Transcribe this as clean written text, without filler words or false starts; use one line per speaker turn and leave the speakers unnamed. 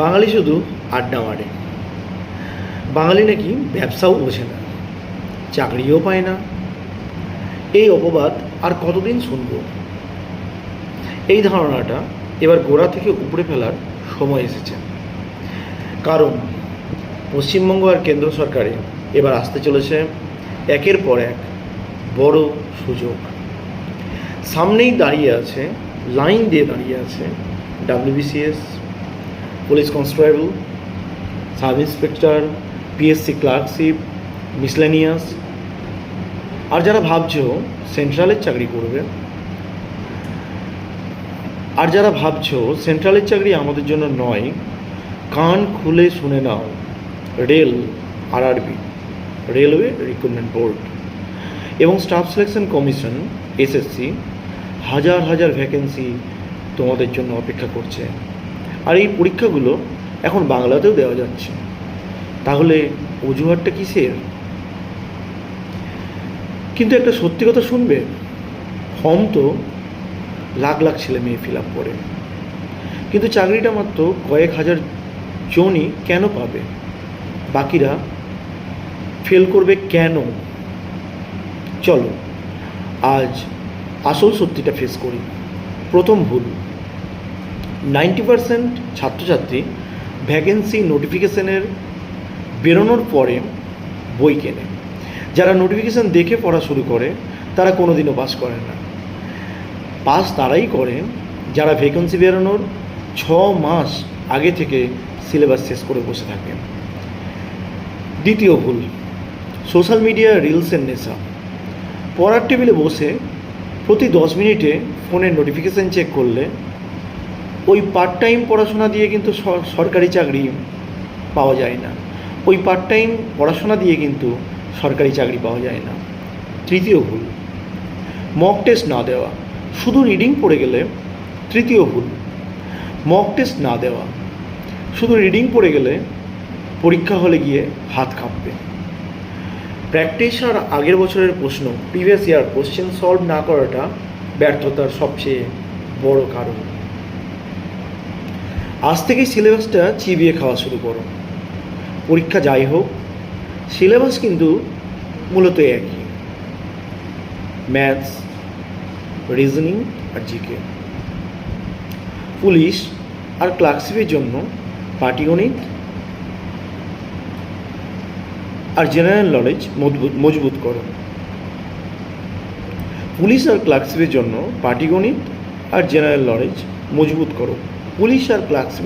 বাঙালি শুধু আড্ডা মারে, বাঙালি নাকি ব্যবসাও বোঝে না, চাকরিও পায় না। এই অপবাদ আর কতদিন শুনব? এই ধারণাটা এবার গোড়া থেকে উপড়ে ফেলার সময় এসেছে। কারণ পশ্চিমবঙ্গ আর কেন্দ্র সরকারে এবার আসতে চলেছে একের পর এক বড় সুযোগ। সামনেই দাঁড়িয়ে আছে, লাইন দিয়ে দাঁড়িয়ে আছে WBCS, police constable, sub inspector, PSC clerkship, miscellaneous. আর যারা ভাবছো সেন্ট্রালের চাকরি করবে, সেন্ট্রালের চাকরি আমাদের জন্য নয়, কান খুলে শুনে নাও। Rail, RRB, railway recruitment board এবং স্টাফ সিলেকশন কমিশন, SSC, হাজার হাজার ভ্যাকেন্সি তোমাদের জন্য অপেক্ষা করছে। আর এই পরীক্ষাগুলো এখন বাংলাতেও দেওয়া যাচ্ছে। তাহলে অজুহাতটা কিসের? কিন্তু একটা সত্যি কথা শুনবে, ফর্ম তো লাখ লাখ ছেলে মেয়ে ফিল আপ করে, কিন্তু চাকরিটা মাত্র কয়েক হাজার জনই কেন পাবে? বাকিরা ফেল করবে কেন? চলো আজ আসল সত্যিটা ফেস করি। প্রথম ভুল, 90% ছাত্রছাত্রী ভ্যাকেন্সি নোটিফিকেশনের বেরোনোর পরে বই কেনে। যারা নোটিফিকেশান দেখে পড়া শুরু করে তারা কোনো দিনও পাস করে না। পাস তারাই করে যারা ভ্যাকেন্সি বেরোনোর 6 মাস আগে থেকে সিলেবাস শেষ করে বসে থাকে। দ্বিতীয় ভুল, সোশ্যাল মিডিয়া রিলসের নেশা। পড়ার টেবিলে বসে প্রতি 10 মিনিটে ফোনের নোটিফিকেশান চেক করলে ওই পার্ট টাইম পড়াশোনা দিয়ে কিন্তু সরকারি চাকরি পাওয়া যায় না। ওই পার্ট টাইম পড়াশোনা দিয়ে কিন্তু সরকারি চাকরি পাওয়া যায় না। তৃতীয় ভুল, মক টেস্ট না দেওয়া, শুধু রিডিং পড়ে গেলে। তৃতীয় ভুল, মক টেস্ট না দেওয়া, শুধু রিডিং পড়ে গেলে পরীক্ষা হলে গিয়ে হাত কাঁপবে। প্র্যাকটিস আর আগের বছরের প্রশ্ন, প্রিভিয়াস ইয়ার কোশ্চেন সলভ না করাটা ব্যর্থতার সবচেয়ে বড় কারণ। আজ থেকেই সিলেবাসটা চিবিয়ে খাওয়া শুরু করো। পরীক্ষা যাই হোক, সিলেবাস কিন্তু মূলত একই, ম্যাথস, রিজনিং আর জিকে। পুলিশ আর ক্লার্কশিপের জন্য পাটিগণিত আর জেনারেল নলেজ মজবুত করো। পুলিশ আর ক্লার্কশিপের জন্য পাটিগণিত আর জেনারেল নলেজ মজবুত করো। পুলিশ আর ক্লার্কশিপের